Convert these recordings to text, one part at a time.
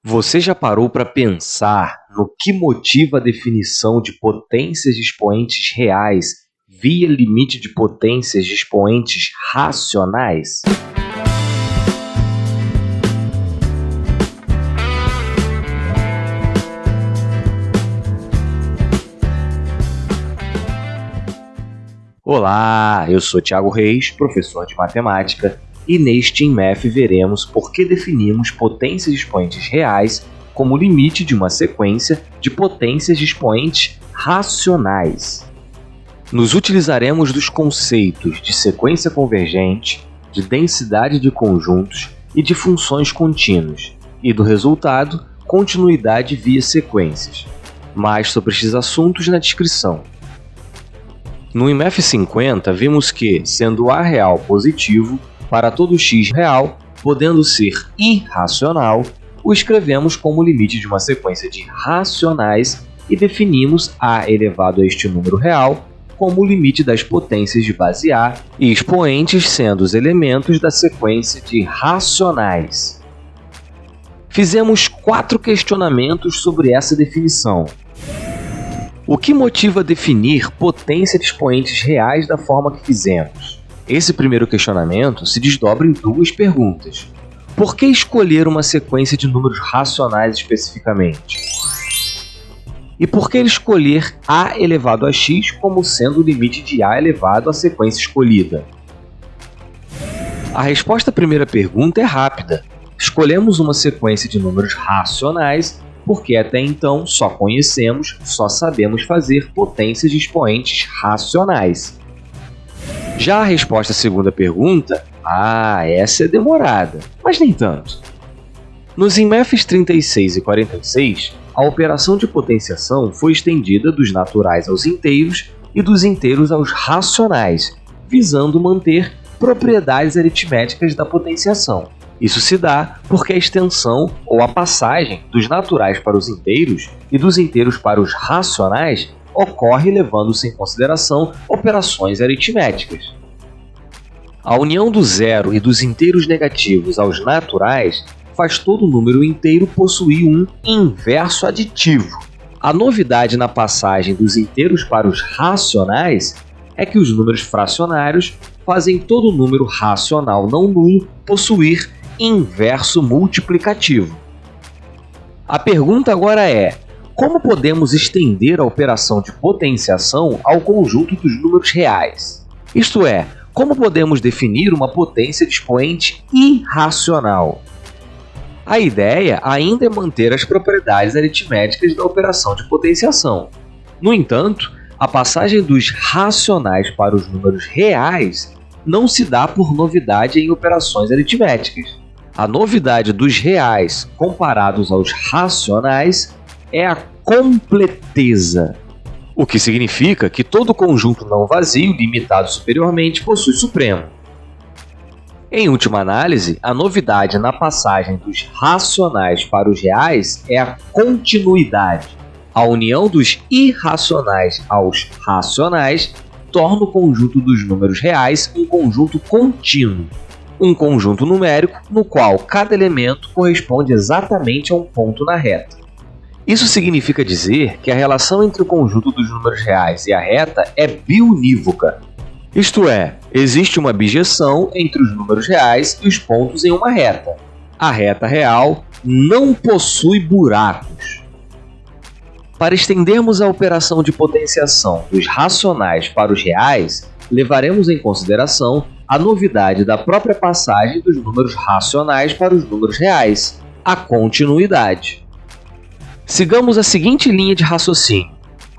Você já parou para pensar no que motiva a definição de potências de expoentes reais via limite de potências de expoentes racionais? Olá, eu sou Thiago Reis, professor de matemática, e neste InMath veremos por que definimos potências de expoentes reais como limite de uma sequência de potências de expoentes racionais. Nos utilizaremos dos conceitos de sequência convergente, de densidade de conjuntos e de funções contínuas, e do resultado, continuidade via sequências. Mais sobre estes assuntos na descrição. No InMath 50, vimos que, sendo A real positivo, para todo x real, podendo ser irracional, o escrevemos como limite de uma sequência de racionais e definimos A elevado a este número real como o limite das potências de base A e expoentes sendo os elementos da sequência de racionais. Fizemos 4 questionamentos sobre essa definição. O que motiva definir potência de expoentes reais da forma que fizemos? Esse primeiro questionamento se desdobra em 2 perguntas. Por que escolher uma sequência de números racionais especificamente? E por que escolher A elevado a x como sendo o limite de A elevado à sequência escolhida? A resposta à primeira pergunta é rápida. Escolhemos uma sequência de números racionais porque até então só sabemos fazer potências de expoentes racionais. Já a resposta à segunda pergunta, essa é demorada, mas nem tanto. Nos InMaths 36 e 46, a operação de potenciação foi estendida dos naturais aos inteiros e dos inteiros aos racionais, visando manter propriedades aritméticas da potenciação. Isso se dá porque a extensão ou a passagem dos naturais para os inteiros e dos inteiros para os racionais ocorre levando-se em consideração operações aritméticas. A união do zero e dos inteiros negativos aos naturais faz todo número inteiro possuir um inverso aditivo. A novidade na passagem dos inteiros para os racionais é que os números fracionários fazem todo número racional não nulo possuir inverso multiplicativo. A pergunta agora é: como podemos estender a operação de potenciação ao conjunto dos números reais? Isto é, como podemos definir uma potência de expoente irracional? A ideia ainda é manter as propriedades aritméticas da operação de potenciação. No entanto, a passagem dos racionais para os números reais não se dá por novidade em operações aritméticas. A novidade dos reais comparados aos racionais é a completeza, o que significa que todo conjunto não vazio limitado superiormente possui supremo. Em última análise, a novidade na passagem dos racionais para os reais é a continuidade. A união dos irracionais aos racionais torna o conjunto dos números reais um conjunto contínuo, um conjunto numérico no qual cada elemento corresponde exatamente a um ponto na reta. Isso significa dizer que a relação entre o conjunto dos números reais e a reta é biunívoca. Isto é, existe uma bijeção entre os números reais e os pontos em uma reta. A reta real não possui buracos. Para estendermos a operação de potenciação dos racionais para os reais, levaremos em consideração a novidade da própria passagem dos números racionais para os números reais, a continuidade. Sigamos a seguinte linha de raciocínio.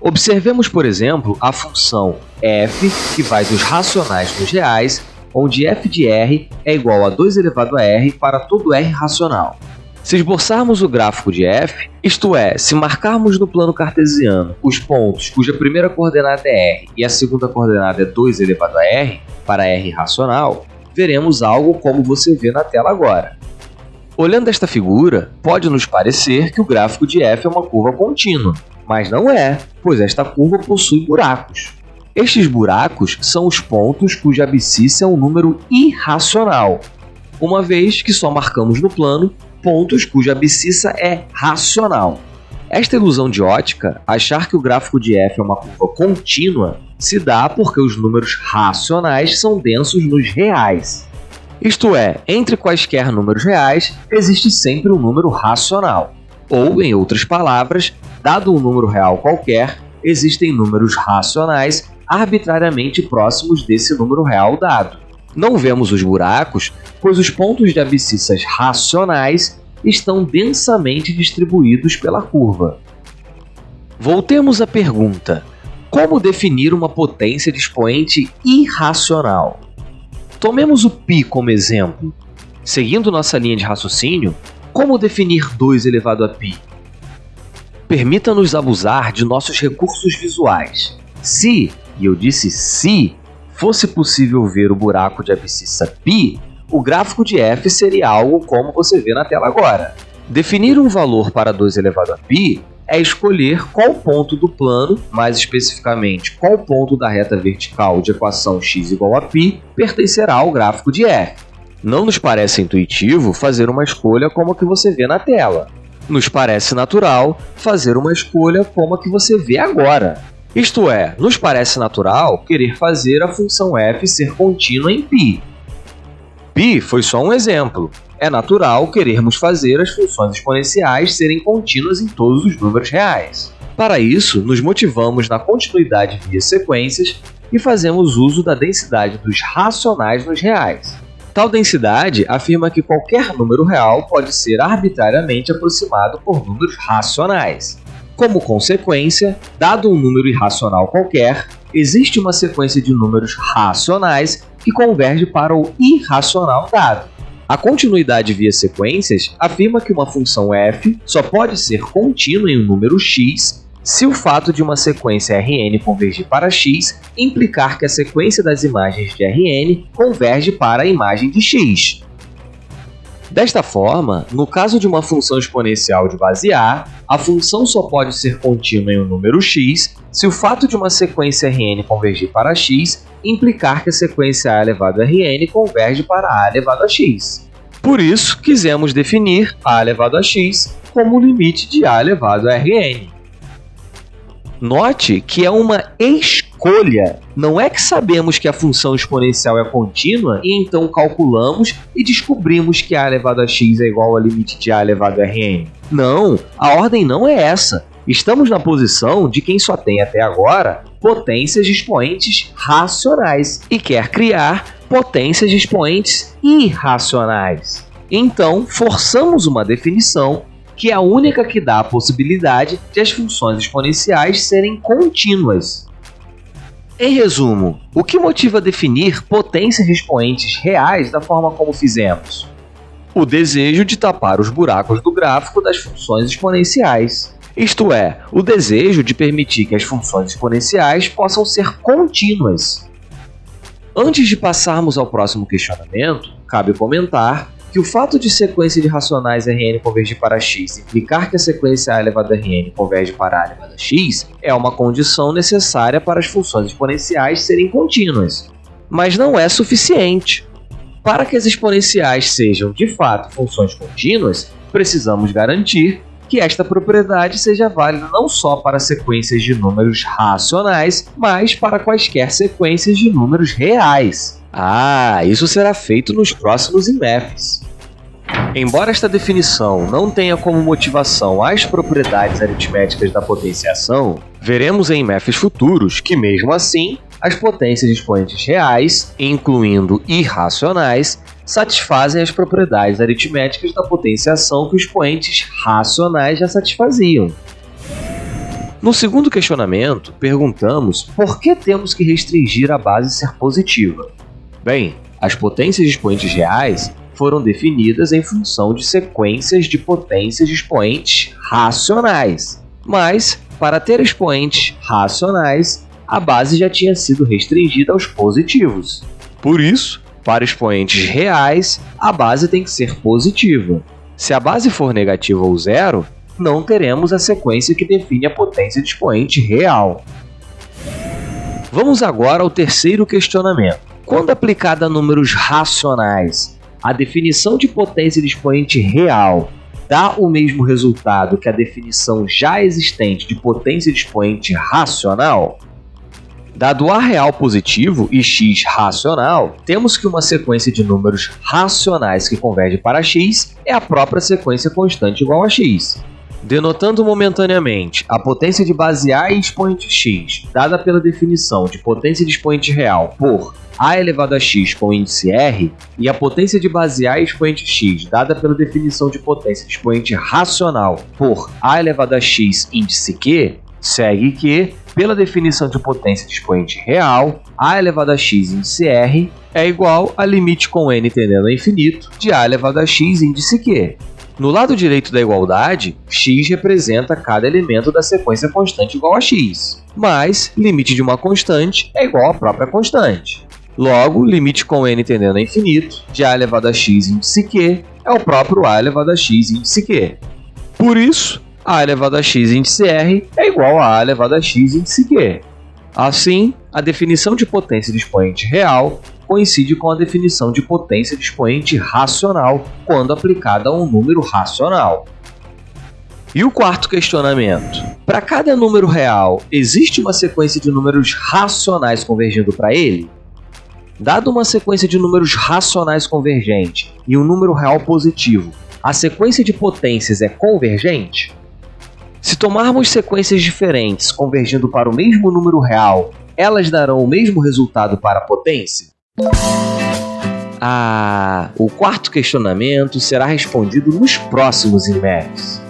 Observemos, por exemplo, a função f, que vai dos racionais para os reais, onde f de r é igual a 2 elevado a r para todo r racional. Se esboçarmos o gráfico de f, isto é, se marcarmos no plano cartesiano os pontos cuja primeira coordenada é r e a segunda coordenada é 2 elevado a r, para r racional, veremos algo como você vê na tela agora. Olhando esta figura, pode nos parecer que o gráfico de f é uma curva contínua, mas não é, pois esta curva possui buracos. Estes buracos são os pontos cuja abscissa é um número irracional, uma vez que só marcamos no plano pontos cuja abscissa é racional. Esta ilusão de ótica, achar que o gráfico de f é uma curva contínua, se dá porque os números racionais são densos nos reais. Isto é, entre quaisquer números reais, existe sempre um número racional. Ou, em outras palavras, dado um número real qualquer, existem números racionais arbitrariamente próximos desse número real dado. Não vemos os buracos, pois os pontos de abscissas racionais estão densamente distribuídos pela curva. Voltemos à pergunta: como definir uma potência de expoente irracional? Tomemos o π como exemplo. Seguindo nossa linha de raciocínio, como definir 2 elevado a π? Permita-nos abusar de nossos recursos visuais. Se, e eu disse se, fosse possível ver o buraco de abscissa π, o gráfico de f seria algo como você vê na tela agora. Definir um valor para 2 elevado a π é escolher qual ponto do plano, mais especificamente qual ponto da reta vertical de equação x igual a π, pertencerá ao gráfico de f. Não nos parece intuitivo fazer uma escolha como a que você vê na tela. Nos parece natural fazer uma escolha como a que você vê agora. Isto é, nos parece natural querer fazer a função f ser contínua em π. π foi só um exemplo. É natural querermos fazer as funções exponenciais serem contínuas em todos os números reais. Para isso, nos motivamos na continuidade via sequências e fazemos uso da densidade dos racionais nos reais. Tal densidade afirma que qualquer número real pode ser arbitrariamente aproximado por números racionais. Como consequência, dado um número irracional qualquer, existe uma sequência de números racionais que converge para o irracional dado. A continuidade via sequências afirma que uma função f só pode ser contínua em um número x se o fato de uma sequência Rn convergir para x implicar que a sequência das imagens de Rn converge para a imagem de x. Desta forma, no caso de uma função exponencial de base A, a função só pode ser contínua em um número x se o fato de uma sequência Rn convergir para x implicar que a sequência A elevado a Rn converge para A elevado a x. Por isso, quisemos definir A elevado a x como o limite de A elevado a Rn. Note que é uma escolha. Não é que sabemos que a função exponencial é contínua e então calculamos e descobrimos que A elevado a x é igual ao limite de A elevado a Rn. Não, a ordem não é essa. Estamos na posição de quem só tem até agora potências de expoentes racionais e quer criar potências de expoentes irracionais. Então, forçamos uma definição que é a única que dá a possibilidade de as funções exponenciais serem contínuas. Em resumo, o que motiva a definir potências de expoentes reais da forma como fizemos? O desejo de tapar os buracos do gráfico das funções exponenciais. Isto é, o desejo de permitir que as funções exponenciais possam ser contínuas. Antes de passarmos ao próximo questionamento, cabe comentar que o fato de sequência de racionais Rn convergir para x implicar que a sequência A elevado a Rn converge para A elevado a x é uma condição necessária para as funções exponenciais serem contínuas, mas não é suficiente. Para que as exponenciais sejam de fato funções contínuas, precisamos garantir que esta propriedade seja válida não só para sequências de números racionais, mas para quaisquer sequências de números reais. Isso será feito nos próximos IMEFs. Embora esta definição não tenha como motivação as propriedades aritméticas da potenciação, veremos em IMEFs futuros que, mesmo assim, as potências de expoentes reais, incluindo irracionais, satisfazem as propriedades aritméticas da potenciação que os expoentes racionais já satisfaziam. No segundo questionamento, perguntamos por que temos que restringir a base ser positiva. Bem, as potências de expoentes reais foram definidas em função de sequências de potências de expoentes racionais. Mas, para ter expoentes racionais, a base já tinha sido restringida aos positivos. Por isso, para expoentes reais, a base tem que ser positiva. Se a base for negativa ou zero, não teremos a sequência que define a potência de expoente real. Vamos agora ao terceiro questionamento. Quando aplicada a números racionais, a definição de potência de expoente real dá o mesmo resultado que a definição já existente de potência de expoente racional? Dado A real positivo e x racional, temos que uma sequência de números racionais que converge para x é a própria sequência constante igual a x. Denotando momentaneamente a potência de base A e expoente x, dada pela definição de potência de expoente real por a elevado a x com índice r, e a potência de base A e expoente x, dada pela definição de potência de expoente racional por a elevado a x índice q, segue que, pela definição de potência de expoente real, a elevado a x índice r é igual a limite com n tendendo a infinito de a elevado a x índice q. No lado direito da igualdade, x representa cada elemento da sequência constante igual a x, mas limite de uma constante é igual à própria constante. Logo, limite com n tendendo a infinito de a elevado a x índice q é o próprio a elevado a x índice q. Por isso, a elevado a x índice r é igual a elevado a x índice q. Assim, a definição de potência de expoente real coincide com a definição de potência de expoente racional quando aplicada a um número racional. E o quarto questionamento? Para cada número real, existe uma sequência de números racionais convergindo para ele? Dado uma sequência de números racionais convergente e um número real positivo, a sequência de potências é convergente? Se tomarmos sequências diferentes convergindo para o mesmo número real, elas darão o mesmo resultado para a potência? O quarto questionamento será respondido nos próximos INMEFs.